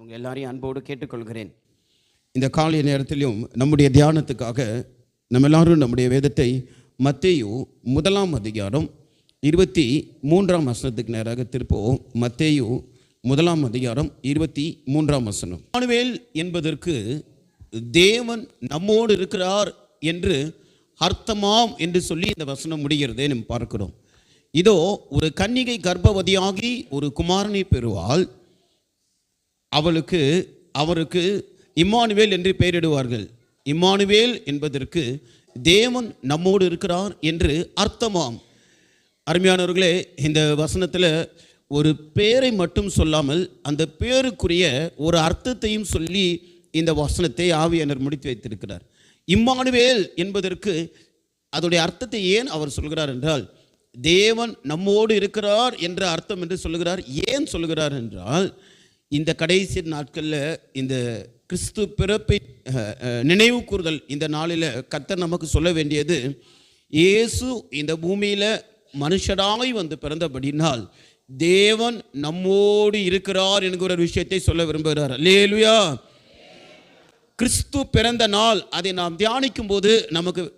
உங்கள் எல்லாரையும் அன்போடு கேட்டுக்கொள்கிறேன். இந்த காலை நேரத்திலும் நம்முடைய தியானத்துக்காக நம்ம எல்லாரும் நம்முடைய வேதத்தை மத்தேயு 1ஆம் அதிகாரம் 23ஆம் வசனத்துக்கு நேராக திருப்போம். மத்தேயு 1ஆம் அதிகாரம் 23ஆம் வசனம். இம்மானுவேல் என்பதற்கு தேவன் நம்மோடு இருக்கிறார் என்று அர்த்தமாம் என்று சொல்லி இந்த வசனம் முடிகிறதே நம்ம பார்க்கிறோம். இதோ ஒரு கன்னிகை கர்ப்பவதியாகி ஒரு குமாரனை பெறுவாள். அவருக்கு இம்மானுவேல் என்று பெயரிடுவார்கள். இம்மானுவேல் என்பதற்கு தேவன் நம்மோடு இருக்கிறார் என்று அர்த்தமாம். அருமையானவர்களே, இந்த வசனத்தில் ஒரு பேரை மட்டும் சொல்லாமல் அந்த பேருக்குரிய ஒரு அர்த்தத்தையும் சொல்லி இந்த வசனத்தை ஆவியானவர் முடித்து வைத்திருக்கிறார். இம்மானுவேல் என்பதற்கு அதோடைய அர்த்தத்தை ஏன் அவர் சொல்கிறார் என்றால், தேவன் நம்மோடு இருக்கிறார் என்ற அர்த்தம் என்று சொல்லுகிறார். ஏன் சொல்லுகிறார் என்றால், இந்த கடைசி நாட்களில் இந்த கிறிஸ்து பிறப்பை நினைவு கூறுதல் இந்த நாளில் கர்த்தர் நமக்கு சொல்ல வேண்டியது, இயேசு இந்த பூமியில் மனுஷராய் வந்து பிறந்தபடினால் தேவன் நம்மோடு இருக்கிறார் என்கிற ஒரு விஷயத்தை சொல்ல விரும்புகிறார். அல்லேலூயா. கிறிஸ்து பிறந்த நாள் அதை நாம் தியானிக்கும் போது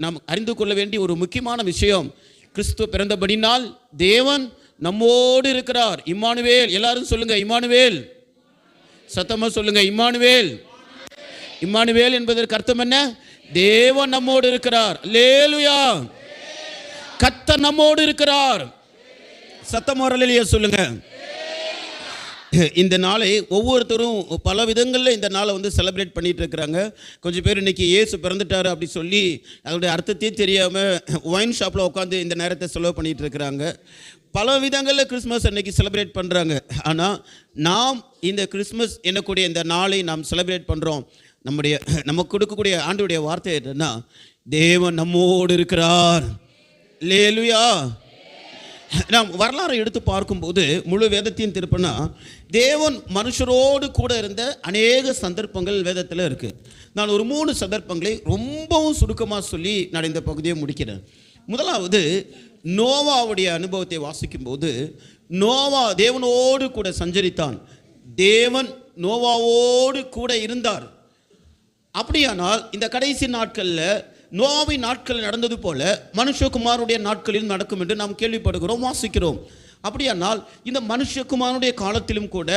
நாம் அறிந்து கொள்ள வேண்டிய ஒரு முக்கியமான விஷயம், கிறிஸ்து பிறந்தபடினால் தேவன் நம்மோடு இருக்கிறார். இம்மானுவேல். எல்லாரும் சொல்லுங்க, இம்மானுவேல். சத்தமா சொல்லுங்க, இம்மானுவேல். இம்மானுவேல் என்பதற்கு அர்த்தம் என்ன? தேவன் நம்மோடு இருக்கிறார். அல்லேலூயா. கர்த்தர் நம்மோடு இருக்கிறார். சத்தமா அல்லேலூயா சொல்லுங்க. இந்த நாளை ஒவ்வொருத்தரும் பல விதங்களில் இந்த நாளை வந்து செலிப்ரேட் பண்ணிட்டு இருக்கிறாங்க. கொஞ்சம் பேர் இன்னைக்கு இயேசு பிறந்துட்டாரு அப்படி சொல்லி அதோடைய அர்த்தத்தையும் தெரியாமல் ஒயின் ஷாப்பில் உட்காந்து இந்த நேரத்தை செலவு பண்ணிட்டு இருக்கிறாங்க. பல விதங்களில் கிறிஸ்மஸ் அன்னைக்கு செலிப்ரேட் பண்ணுறாங்க. ஆனால் நாம் இந்த கிறிஸ்மஸ் என்னக்கூடிய இந்த நாளை நாம் செலிப்ரேட் பண்ணுறோம். நமக்கு கொடுக்கக்கூடிய ஆண்டுடைய வார்த்தை என்னன்னா, தேவன் நம்மோடு இருக்கிறார். அல்லேலூயா. நாம் வரலாறை எடுத்து பார்க்கும்போது முழு வேதத்தையும் திருப்பினா தேவன் மனுஷரோடு கூட இருந்த அநேக சந்தர்ப்பங்கள் வேதத்தில் இருக்குது. நான் ஒரு 3 சந்தர்ப்பங்களை ரொம்பவும் சுருக்கமாக சொல்லி நான் இந்த பகுதியை முடிக்கிறேன். முதலாவது, நோவாவுடைய அனுபவத்தை வாசிக்கும்போது, நோவா தேவனோடு கூட சஞ்சரித்தான். தேவன் நோவாவோடு கூட இருந்தார். அப்படியானால் இந்த கடைசி நாட்களில் நோவாவின் நாட்கள் நடந்தது போல மனுஷகுமாருடைய நாட்களில் நடக்கும் என்று நாம் கேள்விப்படுகிறோம், வாசிக்கிறோம். அப்படியானால் இந்த மனுஷகுமாருடைய காலத்திலும் கூட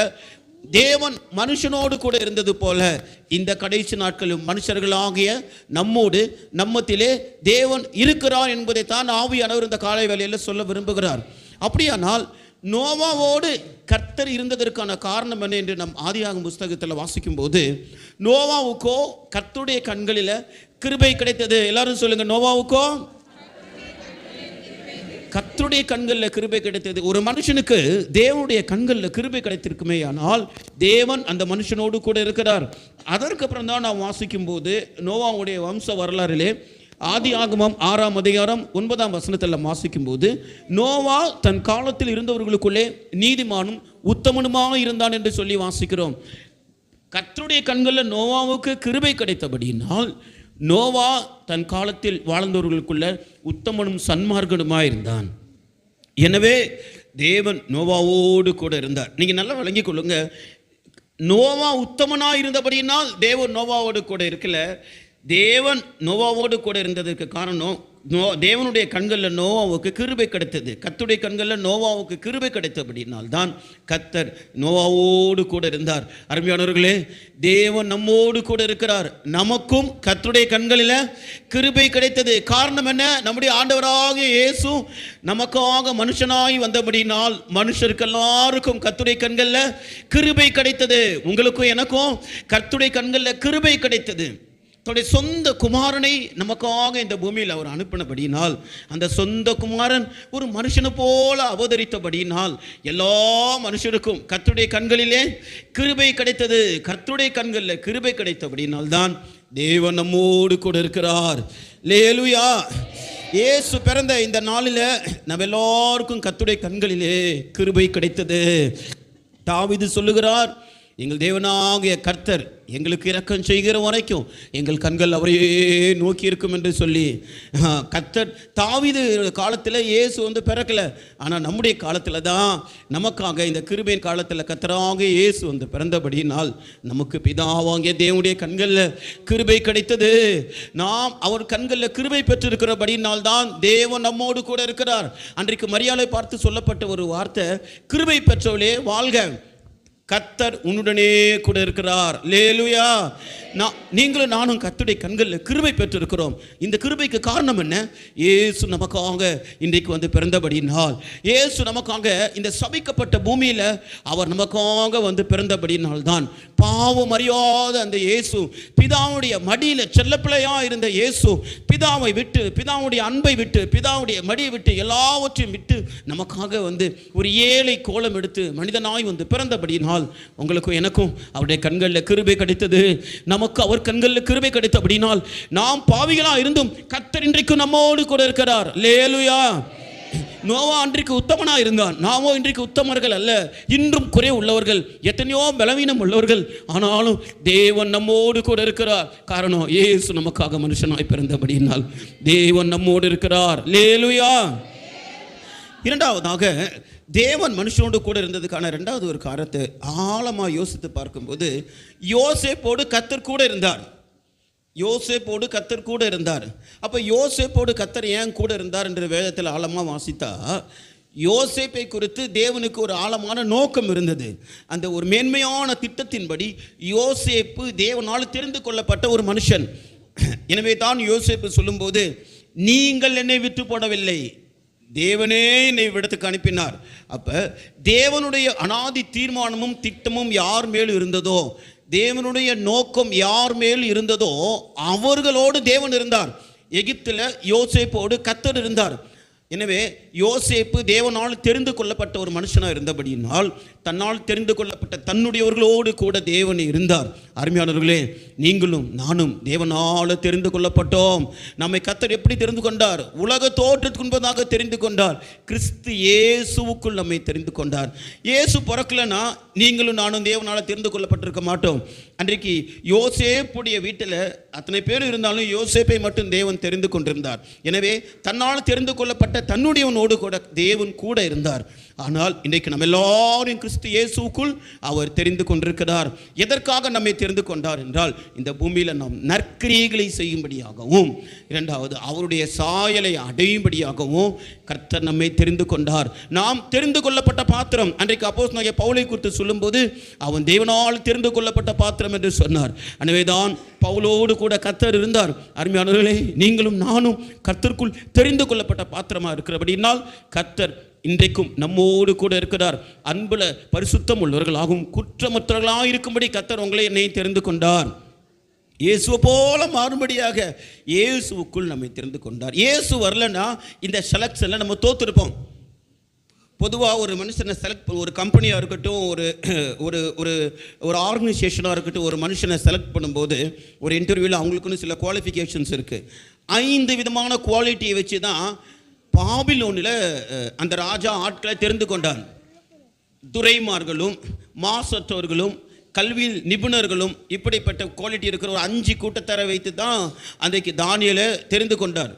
தேவன் மனுஷனோடு கூட இருந்தது போல இந்த கடைசி நாட்களிலும் மனுஷர்களாகிய நம்மத்திலே தேவன் இருக்கிறார் என்பதை தான் ஆவியானவர் இந்த காலை வேளையில் சொல்ல விரும்புகிறார். அப்படியானால் நோவாவோடு கர்த்தர் இருந்ததற்கான காரணம் என்ன என்று நம் ஆதியாகம புஸ்தகத்தில் வாசிக்கும் போது, நோவாவுக்கோ கர்த்தருடைய கண்களில் கிருபை கிடைத்தது. எல்லாரும் சொல்லுங்க, நோவாவுக்கோ கர்த்தருடைய கண்களில் கிருபை கிடைத்தது. ஒரு மனுஷனுக்கு தேவனுடைய கண்களில் கிருபை கிடைத்திருக்குமே, ஆனால் தேவன் அந்த மனுஷனோடு கூட இருக்கிறார். அதற்கப்புறம் தான் நாம் வாசிக்கும் போது நோவாவுடைய வம்ச வரலாறிலே ஆதியாகமம் 6ஆம் அதிகாரம் 9ஆம் வசனத்தில் வாசிக்கும் போது, நோவா தன் காலத்தில் இருந்தவர்களுக்குள்ளே நீதிமானும் உத்தமனுமாக இருந்தான் என்று சொல்லி வாசிக்கிறோம். கர்த்தருடைய கண்களில் நோவாவுக்கு கிருபை கிடைத்தபடியினால் நோவா தன் காலத்தில் வாழ்ந்தவர்களுக்குள்ள உத்தமனும் சன்மார்க்கனுமாக இருந்தான். எனவே தேவன் நோவாவோடு கூட இருந்தார். நீங்கள் நல்லா விளங்கி கொள்ளுங்க, நோவா உத்தமனாக இருந்தபடியினால் தேவன் நோவாவோடு கூட இருக்கல. தேவன் நோவாவோடு கூட இருந்ததற்கு காரணம், தேவனுடைய கண்களில் நோவாவுக்கு கிருபை கிடைத்தது. கர்த்தருடைய கண்களில் நோவாவுக்கு கிருபை கிடைத்தபடினால் தான் கர்த்தர் நோவாவோடு கூட இருந்தார். அருமையானவர்களே, தேவன் நம்மோடு கூட இருக்கிறார். நமக்கும் கர்த்தருடைய கண்களில் கிருபை கிடைத்தது. காரணம் என்ன? நம்முடைய ஆண்டவராகிய இயேசு நமக்காக மனுஷனாய் வந்தபடினால் மனுஷருக்கு எல்லாருக்கும் கர்த்தருடைய கண்களில் கிருபை கிடைத்தது. உங்களுக்கும் எனக்கும் கர்த்தருடைய கண்களில் கிருபை கிடைத்தது. தன்னுடைய சொந்த குமாரனை நமக்காக இந்த பூமியில் அவர் அனுப்பினபடியினால், அந்த சொந்த குமாரன் ஒரு மனுஷனை போல அவதரித்தபடியினால் எல்லா மனுஷருக்கும் கர்த்தருடைய கண்களிலே கிருபை கிடைத்தது. கர்த்தருடைய கண்களில் கிருபை கிடைத்தபடியினால் தான் தேவன் நம்மோடு கூட இருக்கிறார். அல்லேலூயா. இயேசு பிறந்த இந்த நாளில் நம்ம எல்லாருக்கும் கர்த்தருடைய கண்களிலே கிருபை கிடைத்தது. தாவீது சொல்லுகிறார், எங்கள் தேவனாகிய கர்த்தர் எங்களுக்கு இரக்கம் செய்கிற வரைக்கும் எங்கள் கண்கள் அவரையே நோக்கி இருக்கும் என்று சொல்லி கர்த்தர் தாவீது காலத்தில் இயேசு வந்து பிறக்கலை, ஆனால் நம்முடைய காலத்தில் தான் நமக்காக இந்த கிருபையின் காலத்தில் கர்த்தராக இயேசு வந்து பிறந்தபடியினால் நமக்கு பிதாவாகிய தேவனுடைய கண்களில் கிருபை கிடைத்தது. நாம் அவர் கண்களில் கிருபை பெற்றிருக்கிறபடியினால் தான் தேவன் நம்மோடு கூட இருக்கிறார். அன்றைக்கு மரியாதை பார்த்து சொல்லப்பட்ட ஒரு வார்த்தை, கிருபை பெற்றவளே வாழ்க, கர்த்தர் உன்னுடனே கூட இருக்கிறார். அல்லேலூயா. நீங்களும் நானும் கர்த்தருடைய கண்களில் கிருபை பெற்றிருக்கிறோம். இந்த கிருபைக்கு காரணம் என்ன? இயேசு நமக்காக இன்றைக்கு வந்து பிறந்தபடினால், இயேசு நமக்காக இந்த சபிக்கப்பட்ட பூமியில் அவர் நமக்காக வந்து பிறந்தபடினால் தான் பாவம் அறியாத அந்த இயேசு, பிதாவுடைய மடியில் செல்லப்பிள்ளையாக இருந்த இயேசு, பிதாவை விட்டு, பிதாவுடைய அன்பை விட்டு, பிதாவுடைய மடியை விட்டு, எல்லாவற்றையும் விட்டு நமக்காக வந்து ஒரு ஏழை கோலம் எடுத்து மனிதனாய் வந்து பிறந்தபடினால் உங்களுக்கும் எனக்கும் அவருடைய கண்களில் கிருபை கிடைத்தது. நமக்கு அவர் கண்களில் கிருபை கிடைத்தபடினால் நாம் பாவிகளா இருந்தும் கர்த்தர் இன்றைக்கு நம்மோடு கூட இருக்கிறார். அல்லேலூயா. நோவா அன்றைக்கு உத்தமனா இருந்தான், நாமோ இன்றைக்கு உத்தமர்கள் அல்ல, இன்றும் குறை உள்ளவர்கள், எத்தனையோ பலவீனம் உள்ளவர்கள். ஆனாலும் தேவன் நம்மோடு கூட இருக்கிறார். காரணம், இயேசு நமக்காக மனுஷனாய் பிறந்தபடியினால் தேவன் நம்மோடு இருக்கிறார். அல்லேலூயா. இரண்டாவதாக, தேவன் மனுஷனோடு கூட இருந்ததுக்கான இரண்டாவது ஒரு காரணத்தை ஆழமாக யோசித்து பார்க்கும்போது, யோசேப்போடு கர்த்தர் கூட இருந்தார். யோசேப்போடு கர்த்தர் கூட இருந்தார். அப்போ யோசேப்போடு கர்த்தர் ஏன் கூட இருந்தார் என்ற வேதத்தில் ஆழமாக வாசித்தா, யோசேப்பை குறித்து தேவனுக்கு ஒரு ஆழமான நோக்கம் இருந்தது. அந்த ஒரு மேன்மையான திட்டத்தின்படி யோசேப்பு தேவனால் தெரிந்து கொள்ளப்பட்ட ஒரு மனுஷன். எனவே தான் யோசேப்பு சொல்லும்போது, நீங்கள் என்னை விட்டு போடவில்லை, தேவனே என்னை விடத்துக்கு அனுப்பினார். அப்போ தேவனுடைய அனாதி தீர்மானமும் திட்டமும் யார் மேல் இருந்ததோ, தேவனுடைய நோக்கம் யார் மேல் இருந்ததோ அவர்களோடு தேவன் இருந்தார். எகிப்தில் யோசேப்போடு கர்த்தர் இருந்தார். எனவே யோசேப்பு தேவனால் தெரிந்து கொள்ளப்பட்ட ஒரு மனுஷனாக இருந்தபடியினால் தன்னால் தெரிந்து கொள்ளப்பட்ட தன்னுடையவர்களோடு கூட தேவன் இருந்தார். அருமையானவர்களே, நீங்களும் நானும் தேவனால் தெரிந்து கொள்ளப்பட்டோம். நம்மை கர்த்தர் எப்படி தெரிந்து கொண்டார்? உலக தோற்றத்துக்கு முன்பதாக தெரிந்து கொண்டார். கிறிஸ்து இயேசுவுக்குள் நம்மை தெரிந்து கொண்டார். இயேசு பிறக்கலைன்னா நீங்களும் நானும் தேவனால் தெரிந்து கொள்ளப்பட்டிருக்க மாட்டோம். அன்றைக்கு யோசேப்புடைய வீட்டில் அத்தனை பேர் இருந்தாலும் யோசேப்பை மட்டும் தேவன் தெரிந்து கொண்டிருந்தார். எனவே தன்னால் தெரிந்து கொள்ளப்பட்ட தன்னுடையவனோடு கூட தேவன் கூட இருந்தார். ஆனால் இன்றைக்கு நம்ம எல்லாரும் கிறிஸ்து இயேசுக்குள் அவர் தெரிந்து கொண்டிருக்கிறார். எதற்காக நம்மை தெரிந்து கொண்டார் என்றால், இந்த பூமியில் நாம் நற்கிரியைகளை செய்யும்படியாகவும், இரண்டாவது அவருடைய சாயலை அடையும்படியாகவும் கர்த்தர் நம்மை தெரிந்து கொண்டார். நாம் தெரிந்து கொள்ளப்பட்ட பாத்திரம். அன்றைக்கு அப்போஸ்தலனாகிய பவுலை குறித்து சொல்லும்போது, அவன் தேவனால் தெரிந்து கொள்ளப்பட்ட பாத்திரம் என்று சொன்னார். எனவேதான் பவுலோடு கூட கர்த்தர் இருந்தார். அருமையானவர்களே, நீங்களும் நானும் கர்த்தருக்குள் தெரிந்து கொள்ளப்பட்ட பாத்திரமாக இருக்கிறபடினால் கர்த்தர் இன்றைக்கும் நம்மோடு கூட இருக்கிறார். அன்புல பரிசுத்தம் உள்ளவர்களாகவும் குற்றமற்றவர்களாக இருக்கும்படி கர்த்தர் உங்களை என்னை தெரிந்து கொண்டார். இயேசுவை போல மாறும்படியாக இயேசுவுக்குள் நம்மை தெரிந்து கொண்டார். இயேசு வரலன்னா இந்த செலக்ஷனில் நம்ம தோற்றுருப்போம். பொதுவாக ஒரு மனுஷனை செலக்ட், ஒரு கம்பெனியாக இருக்கட்டும், ஒரு ஒரு ஒரு ஒரு ஆர்கனைசேஷனாக இருக்கட்டும், ஒரு மனுஷனை செலக்ட் பண்ணும்போது ஒரு இன்டர்வியூவில் அவங்களுக்குன்னு சில குவாலிஃபிகேஷன்ஸ் இருக்குது. 5 விதமான குவாலிட்டியை வச்சு தான் பாபிலோனில் அந்த ராஜா ஆட்களை தெரிந்து கொண்டான். துரைமார்களும் மாசற்றவர்களும் கல்வியில் நிபுணர்களும் இப்படிப்பட்ட குவாலிட்டி இருக்கிற ஒரு 5 கூட்டத்தாரை வைத்து தான் அன்றைக்கு தானியேலை தெரிந்து கொண்டார்.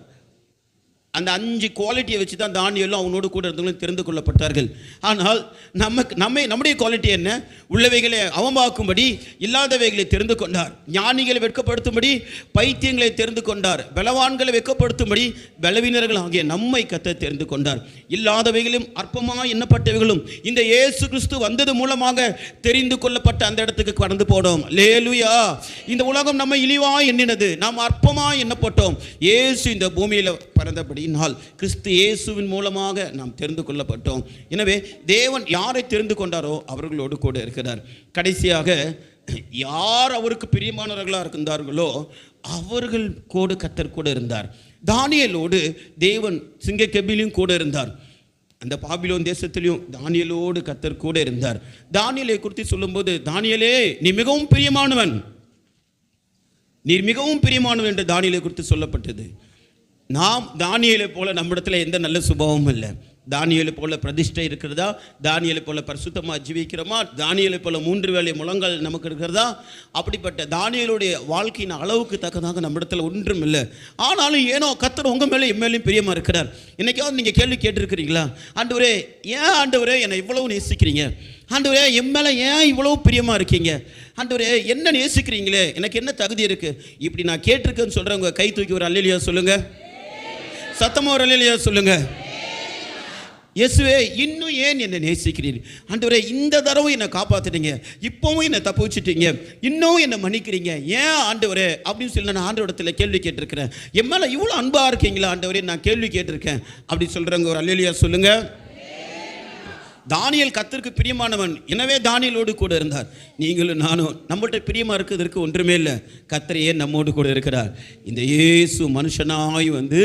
அந்த 5 குவாலிட்டியை வச்சு தான் தானியேலும் அவனோடு கூட இருந்தவங்களும் தெரிந்து கொள்ளப்பட்டார்கள். ஆனால் நம்முடைய குவாலிட்டி என்ன? உள்ளவைகளை அவமாக்கும்படி இல்லாதவைகளை தெரிந்து கொண்டார். ஞானிகளை வெட்கப்படுத்தும்படி பைத்தியங்களை தெரிந்து கொண்டார். பலவான்களை வெட்கப்படுத்தும்படி பலவீனர்கள் ஆகிய நம்மை கர்த்தர் தெரிந்து கொண்டார். இல்லாதவைகளும் அற்பமாக எண்ணப்பட்டவைகளும் இந்த இயேசு கிறிஸ்து வந்தது மூலமாக தெரிந்து கொள்ளப்பட்ட அந்த இடத்துக்கு கடந்து போனோம். அல்லேலூயா. இந்த உலகம் நம்மை இழிவாய் எண்ணினது, நாம் அற்பமாய் எண்ணப்பட்டோம். இயேசு இந்த பூமியில் பிறந்தபடியினால் கிறிஸ்து இயேசுவின் மூலமாக நாம் தெரிந்து கொள்ளப்பட்டோம். எனவே தேவன் யாரை தெரிந்து கொண்டாரோ அவர்களோடு கூட இருக்கிறார். கடைசியாக யார் அவருக்கு பிரியமானவர்களாக இருந்தார்களோ அவர்கள் கூட கர்த்தர் கூட இருந்தார். தானியேலோடு தேவன் சிங்கக்கெபிலையும் கூட இருந்தார். அந்த பாபிலோன் தேசத்திலையும் தானியேலோடு கர்த்தர் கூட இருந்தார். தானியேலை குறித்து சொல்லும்போது, தானியேலே நீ மிகவும் பிரியமானவன், நீர் மிகவும் பிரியமானவன் என்று தானியேலை குறித்து சொல்லப்பட்டது. நாம் தானியேலை போல நம்மிடத்தில் எந்த நல்ல சுபாவமும் இல்லை. தானியேலை போல பிரதிஷ்டை இருக்கிறதா? தானியேலை போல பரிசுத்தமாக ஜீவிக்கிறோமா? தானியேலை போல 3 வேளை முழங்கால் நமக்கு இருக்கிறதா? அப்படிப்பட்ட தானியேலுடைய வாழ்க்கையின் அளவுக்கு தக்கதாக நம்ம இடத்துல ஒன்றும் இல்லை. ஆனாலும் ஏனோ கர்த்தர் உங்கள் மேலே எம்மேலையும் பிரியமாக இருக்கிறார். இன்னைக்காவது நீங்கள் கேள்வி கேட்டிருக்கிறீங்களா? ஆண்டவரே, ஏன் ஆண்டவரே என்னை இவ்வளவு நேசிக்கிறீங்க? ஆண்டவரே, என் மேலே ஏன் இவ்வளவு பிரியமாக இருக்கீங்க? ஆண்டவரே, என்ன நேசிக்கிறீங்களே, எனக்கு என்ன தகுதி இருக்குது? இப்படி நான் கேட்டிருக்கேன்னு சொல்கிறவங்க கை தூக்கி ஒரு அல்லேலூயா சொல்லுங்கள். சத்தமாக ஒரு அல்லேலூயா சொல்லுங்கள். இயேசுவே, இன்னும் ஏன் என்னை நேசிக்கிறீர்கள்? ஆண்டவரே, இந்த தடவை என்னை காப்பாற்றிட்டீங்க, இப்போவும் என்னை தப்பு வச்சுட்டீங்க, இன்னும் என்னை மன்னிக்கிறீங்க, ஏன் ஆண்டவரே அப்படின்னு சொல்லி நான் ஆண்டவரிடத்தில் கேள்வி கேட்டிருக்கிறேன். என் மேலே இவ்வளோ அன்பாக இருக்கீங்களா ஆண்டவரே, நான் கேள்வி கேட்டிருக்கேன் அப்படின்னு சொல்கிறவங்க ஒரு அல்லேலூயா சொல்லுங்கள். தானியேல் கர்த்தருக்கு பிரியமானவன், எனவே தானியேலோடு கூட இருந்தார். நீங்களும் நானும் நம்மள்கிட்ட பிரியமாக இருக்கிறதுக்கு ஒன்றுமே இல்லை. கர்த்தர் ஏன் நம்மோடு கூட இருக்கிறார்? இந்த இயேசு மனுஷனாய் வந்து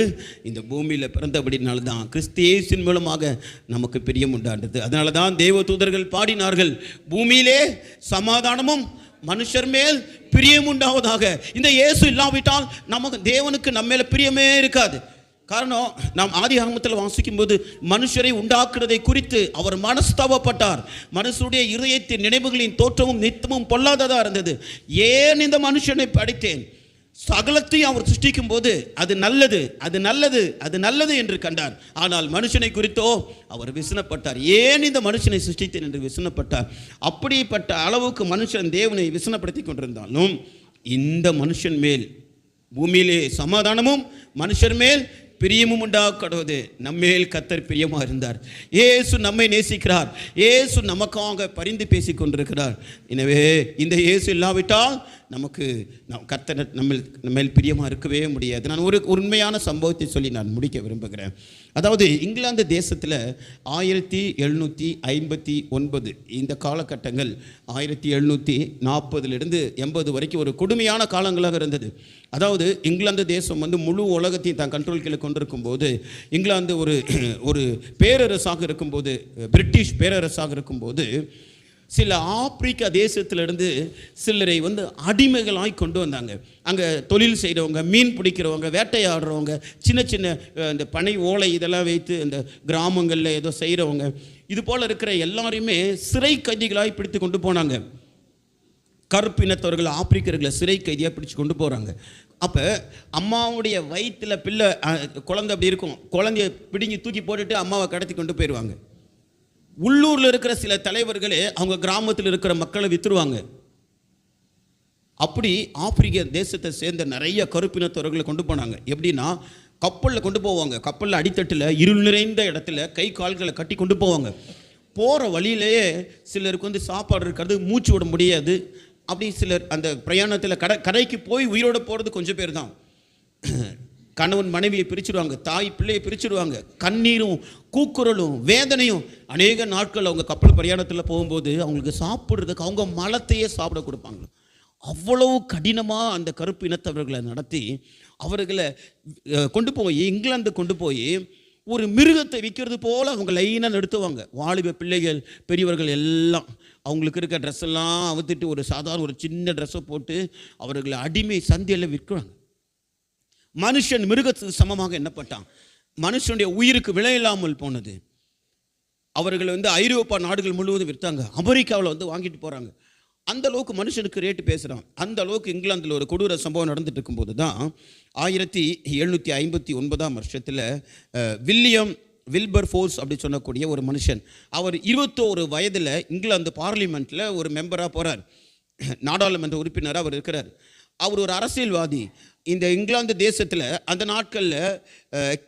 இந்த பூமியில் பிறந்தபடினால தான், கிறிஸ்து இயேசுவின் மூலமாக நமக்கு பிரியம் உண்டாண்டது. அதனால தான் தேவ தூதர்கள் பாடினார்கள், பூமியிலே சமாதானமும் மனுஷர் மேல் பிரியம் உண்டாவதாக. இந்த இயேசு இல்லாவிட்டால் நமக்கு தேவனுக்கு நம்ம மேலே பிரியமே இருக்காது. காரணம், நாம் ஆதி ஆகமத்தில் வாசிக்கும் போது மனுஷரை உண்டாக்குறதை குறித்து அவர் மனஸ்தாபப்பட்டார். மனுஷருடைய இதயத்தின் நினைவுகளின் தோற்றமும் நித்தமும் பொல்லாததாக இருந்தது. ஏன் இந்த மனுஷனை படைத்தேன்? சகலத்தையும் அவர் சிருஷ்டிக்கும் போது அது நல்லது, அது நல்லது, அது நல்லது என்று கண்டார். ஆனால் மனுஷனை குறித்தோ அவர் விசனப்பட்டார். ஏன் இந்த மனுஷனை சிருஷ்டித்தேன் என்று விசனப்பட்டார். அப்படிப்பட்ட அளவுக்கு மனுஷன் தேவனை விசனப்படுத்தி கொண்டிருந்தாலும் இந்த மனுஷன் மேல் பூமியிலே சமாதானமும் மனுஷர் மேல் பிரியமும் உண்டாக்கடுவது. நம்மேல் கர்த்தர் பிரியமாக இருந்தார். இயேசு நம்மை நேசிக்கிறார். இயேசு நமக்காக பரிந்து பேசி கொண்டிருக்கிறார். எனவே இந்த இயேசு இல்லாவிட்டால் நமக்கு கர்த்தர் நம்ம பிரியமாக இருக்கவே முடியாது. நான் ஒரு உண்மையான சம்பவத்தை சொல்லி நான் முடிக்க விரும்புகிறேன். அதாவது இங்கிலாந்து தேசத்தில் 1759 இந்த காலகட்டங்கள் 1740 80 வரைக்கும் ஒரு கொடுமையான காலங்களாக இருந்தது. அதாவது இங்கிலாந்து தேசம் வந்து முழு உலகத்தையும் தான் கண்ட்ரோல் கீழே கொண்டிருக்கும் போது, இங்கிலாந்து ஒரு பேரரசாக இருக்கும்போது, பிரிட்டிஷ் பேரரசாக இருக்கும்போது, சில ஆப்பிரிக்கா தேசத்திலிருந்து சிலரை வந்து அடிமைகளாய் கொண்டு வந்தாங்க. அங்கே தொழில் செய்கிறவங்க, மீன் பிடிக்கிறவங்க, வேட்டையாடுறவங்க, சின்ன சின்ன இந்த பனை ஓலை இதெல்லாம் வைத்து இந்த கிராமங்களில் ஏதோ செய்கிறவங்க, இது போல் இருக்கிற எல்லாரையுமே சிறை கைதிகளாய் பிடித்து கொண்டு போனாங்க. கருப்பினத்தவர்கள் ஆப்பிரிக்கர்களை சிறை கைதியாக பிடிச்சு கொண்டு போகிறாங்க. அப்போ அம்மாவுடைய வயிற்றில் பிள்ளை குழந்தை அப்படி இருக்கும், குழந்தைய பிடிங்கி தூக்கி போட்டுட்டு அம்மாவை கடத்தி கொண்டு போயிடுவாங்க. உள்ளூரில் இருக்கிற சில தலைவர்களே அவங்க கிராமத்தில் இருக்கிற மக்களை விற்றுருவாங்க. அப்படி ஆப்பிரிக்க தேசத்தை சேர்ந்த நிறைய கருப்பினத்தவர்களை கொண்டு போனாங்க. எப்படின்னா, கப்பலில் கொண்டு போவாங்க. கப்பலில் அடித்தட்டில் இருள் நிறைந்த இடத்துல கை கால்களை கட்டி கொண்டு போவாங்க. போகிற வழியிலேயே சிலருக்கு வந்து சாப்பாடு இருக்காது, மூச்சு விட முடியாது. அப்படி சிலர் அந்த பிரயாணத்தில் கரைக்கு போய் உயிரோடு போகிறது கொஞ்சம் பேர் தான். கணவன் மனைவியை பிரிச்சுடுவாங்க, தாய் பிள்ளையை பிரிச்சுடுவாங்க. கண்ணீரும் கூக்குரலும் வேதனையும். அநேக நாட்கள் அவங்க கப்பல் பிரயாணத்தில் போகும்போது அவங்களுக்கு சாப்பிட்றதுக்கு அவங்க மலத்தையே சாப்பிட கொடுப்பாங்க. அவ்வளவு கடினமாக அந்த கருப்பு இனத்தவர்களை நடத்தி அவர்களை கொண்டு போய் இங்கிலாந்து கொண்டு போய் ஒரு மிருகத்தை விற்கிறது போல் அவங்க லைனாக நிறுத்துவாங்க. வாலிப பிள்ளைகள் பெரியவர்கள் எல்லாம் அவங்களுக்கு இருக்க ட்ரெஸ் எல்லாம் அவுத்துட்டு ஒரு சாதாரண ஒரு சின்ன ட்ரெஸ்ஸை போட்டு அவர்களை அடிமை சந்தையில் விற்கிறாங்க. மனுஷன் மிருகத்துக்கு சமமாக எண்ணப்பட்டான். மனுஷனுடைய உயிருக்கு விலை இல்லாமல் போனது. அவர்கள் வந்து ஐரோப்பா நாடுகள் முழுவதும் விற்றாங்க. அமெரிக்காவில் வந்து வாங்கிட்டு போகிறாங்க. அந்த அளவுக்கு மனுஷனுக்கு ரேட்டு பேசுகிறான். அந்த அளவுக்கு இங்கிலாந்தில் ஒரு கொடூர சம்பவம் நடந்துட்டு இருக்கும்போது தான் 1759 வருஷத்தில் வில்லியம் வில்பர்ஃபோர்ஸ் அப்படி சொல்லக்கூடிய ஒரு மனுஷன், அவர் 21 வயதில் இங்கிலாந்து பார்லிமெண்ட்டில் ஒரு மெம்பராக போகிறார். நாடாளுமன்ற உறுப்பினராக அவர் இருக்கிறார். அவர் ஒரு அரசியல்வாதி. இந்த இங்கிலாந்து தேசத்தில் அந்த நாட்களில்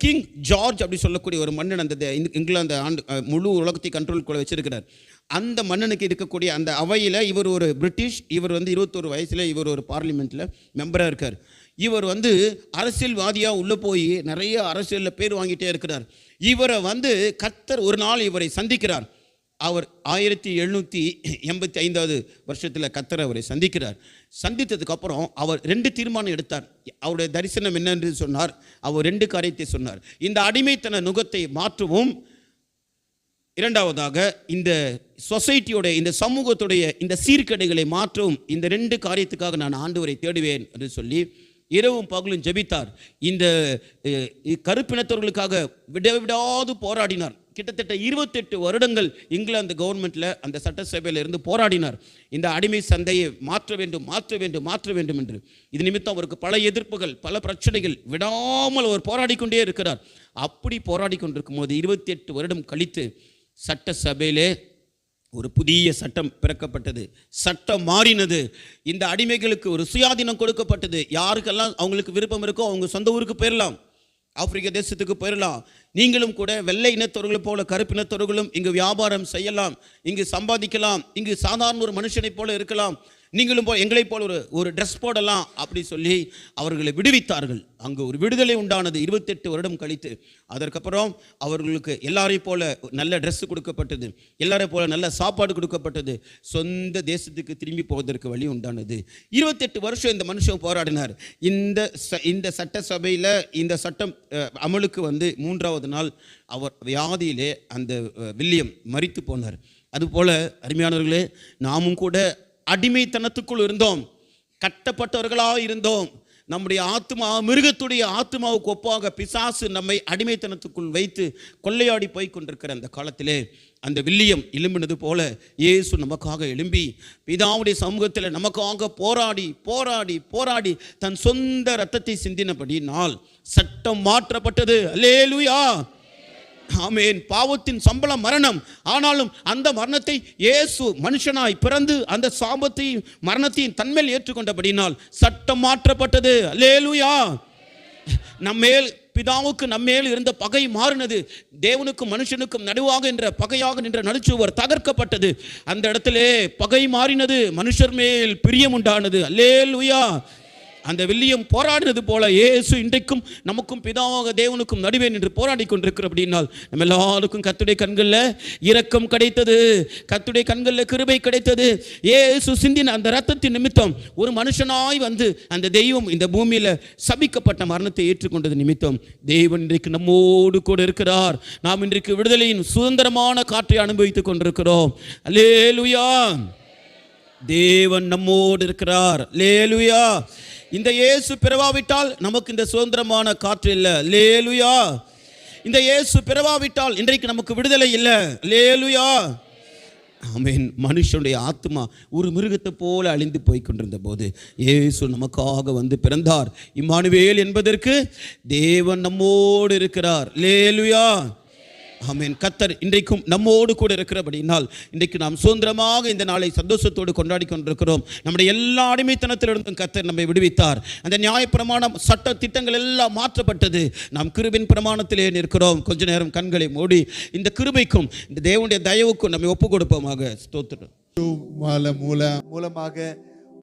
கிங் ஜார்ஜ் அப்படி சொல்லக்கூடிய ஒரு மன்னன் அந்த இங்கிலாந்து முழு உலகத்தை கண்ட்ரோல்குள்ளே வச்சிருக்கிறார். அந்த மன்னனுக்கு இருக்கக்கூடிய அந்த அவையில் இவர் ஒரு பிரிட்டிஷ், இவர் வந்து 21 வயசில் இவர் ஒரு பார்லிமெண்ட்டில் மெம்பராக இருக்கார். இவர் வந்து அரசியல்வாதியாக உள்ளே போய் நிறைய அரசியலில் பேர் வாங்கிட்டே இருக்கிறார். இவரை வந்து கர்த்தர் ஒரு நாள் இவரை சந்திக்கிறார். அவர் 1785 வருஷத்தில் கர்த்தர் அவரை சந்திக்கிறார். சந்தித்ததுக்கப்புறம் அவர் 2 தீர்மானம் எடுத்தார். அவருடைய தரிசனம் என்னென்று சொன்னார். அவர் 2 காரியத்தை சொன்னார். இந்த அடிமைத்தன நுகத்தை மாற்றுவோம், இரண்டாவதாக இந்த சொசைட்டியோட இந்த சமூகத்துடைய இந்த சீர்கேடுகளை மாற்றவும், இந்த 2 காரியத்துக்காக நான் ஆண்டவரை தேடுவேன் என்று சொல்லி இரவும் பகலும் ஜெபித்தார். இந்த கருப்பினத்தவர்களுக்காக விடாது போராடினார். கிட்டத்தட்ட 28 வருடங்கள் இங்கிலாந்து கவர்மெண்ட்ல அந்த சட்டசபையில் இருந்து போராடினார். இந்த அடிமை சந்தையை மாற்ற வேண்டும் மாற்ற வேண்டும் மாற்ற வேண்டும் என்று. இது நிமித்தம் அவருக்கு பல எதிர்ப்புகள், பல பிரச்சனைகள், விடாமல் அவர் போராடி கொண்டே இருக்கிறார். அப்படி போராடி கொண்டிருக்கும் போது 28 வருடம் கழித்து சட்டசபையிலே ஒரு புதிய சட்டம் பிறக்கப்பட்டது. சட்டம் மாறினது. இந்த அடிமைகளுக்கு ஒரு சுயாதீனம் கொடுக்கப்பட்டது. யாருக்கெல்லாம் அவங்களுக்கு விருப்பம் இருக்கோ அவங்க சொந்த ஊருக்கு போயிடலாம், ஆப்பிரிக்க தேசத்துக்கு போயிடலாம். நீங்களும் கூட வெள்ளை இனத்தவர்களை போல கருப்பு இனத்தவர்களும் இங்கு வியாபாரம் செய்யலாம், இங்கு சம்பாதிக்கலாம், இங்கு சாதாரண ஒரு மனுஷனை போல இருக்கலாம், நீங்களும் எங்களை போல ஒரு ட்ரெஸ் போடலாம் அப்படி சொல்லி அவர்களை விடுவித்தார்கள். அங்கு ஒரு விடுதலை உண்டானது 28 வருடம் கழித்து. அதற்கப்புறம் அவர்களுக்கு எல்லாரையும் போல நல்ல ட்ரெஸ் கொடுக்கப்பட்டது, எல்லாரையும் போல நல்ல சாப்பாடு கொடுக்கப்பட்டது. சொந்த தேசத்துக்கு திரும்பி போவதற்கு வழி உண்டானது. 28 வருஷம் இந்த மனுஷன் போராடினார். இந்த சட்டசபையில் இந்த சட்டம் அமலுக்கு வந்து 3வது நாள் அவர் வியாதியிலே அந்த வில்லியம் மரித்து போனார். அதுபோல அருமையானவர்களே, நாமும் கூட அடிமைத்தனத்துக்குள் இருந்தோம், கட்டப்பட்டவர்களாக இருந்தோம். நம்முடைய ஆத்மா மிருகத்துடைய ஆத்மாவுக்கு ஒப்பாக பிசாசு நம்மை அடிமைத்தனத்துக்குள் வைத்து கொள்ளையாடி போய் கொண்டிருக்கிற அந்த காலத்திலே அந்த வில்லியம் எழும்பினது போல இயேசு நமக்காக எழும்பி பிதாவுடைய சமூகத்தில் நமக்காக போராடி போராடி போராடி தன் சொந்த இரத்தத்தை சிந்தினபடியினால் சட்டம் மாற்றப்பட்டது. அல்லேலூயா, ஆமென். பாவத்தின் சம்பளம் மரணம். ஆனாலும் அந்த மரணத்தை இயேசு மனுஷனாய் பிறந்து அந்த சாபத்தையும் மரணத்தையும் தன்மேல் ஏற்றுக்கொண்டபடினால் சட்டம் மாற்றப்பட்டது. அல்லேலூயா. நம்மேல் பிதாவுக்கு நம்மேல் இருந்த பகை மாறினது. தேவனுக்கும் மனுஷனுக்கும் நடுவாக என்ற பகையாக நின்ற நடுச்சுவர் தகர்க்கப்பட்டது. அந்த இடத்திலே பகை மாறினது, மனுஷர் மேல் பிரியம் உண்டானது. அல்லேலூயா. அந்த வில்லியம் போராடினது போல இயேசு இன்றைக்கும் நமக்கும் பிதாவாக தேவனுக்கும் நடுவே நின்று போராடி கொண்டிருக்கிற அப்படின்னால் நம்ம எல்லாருக்கும் கர்த்தருடைய கண்களில் இரக்கம் கிடைத்தது, கர்த்தருடைய கண்களில் கிருபை கிடைத்தது. இயேசு சிந்தின அந்த இரத்தத்தின் நிமித்தம் ஒரு மனுஷனாய் வந்து அந்த தெய்வம் இந்த பூமியில் சபிக்கப்பட்ட மரணத்தை ஏற்றுக்கொண்டது நிமித்தம் தேவன் இன்றைக்கு நம்மோடு கூட இருக்கிறார். நாம் இன்றைக்கு விடுதலையின் சுதந்திரமான காற்றை அனுபவித்துக் கொண்டிருக்கிறோம். அல்லேலூயா. தேவன் நம்மோடு இருக்கிறார். அல்லேலூயா. இந்த இயேசு பிறவாவிட்டால் நமக்கு இந்த சுதந்திரமான காற்று இல்லை. அல்லேலூயா. இந்த இயேசு பிறவாவிட்டால் இன்றைக்கு நமக்கு விடுதலை இல்லை. அல்லேலூயா. ஆமென். மனுஷனுடைய ஆத்மா ஒரு மிருகத்தை போல அழிந்து போய் கொண்டிருந்த போது இயேசு நமக்காக வந்து பிறந்தார். இம்மானுவேல் என்பதற்கு தேவன் நம்மோடு இருக்கிறார். அல்லேலூயா. ஆமென். கர்த்தர் இன்றைக்கும் நம்மோடு கூட இருக்கிறபடினால் இன்றைக்கு நாம் சுதந்திரமாக இந்த நாளை சந்தோஷத்தோடு கொண்டாடி கொண்டிருக்கிறோம். நம்முடைய எல்லா அடிமைத்தனத்திலிருந்தும் கர்த்தர் நம்மை விடுவித்தார். அந்த நியாயப்பிரமாண சட்ட திட்டங்கள் எல்லாம் மாற்றப்பட்டது. நாம் கிருபையின் பிரமாணத்திலே நிற்கிறோம். கொஞ்ச நேரம் கண்களை மூடி இந்த கிருபைக்கும் இந்த தேவனுடைய தயவுக்கும் நம்மை ஒப்பு கொடுப்போமாக. ஸ்தோத்திரம். மூலமாக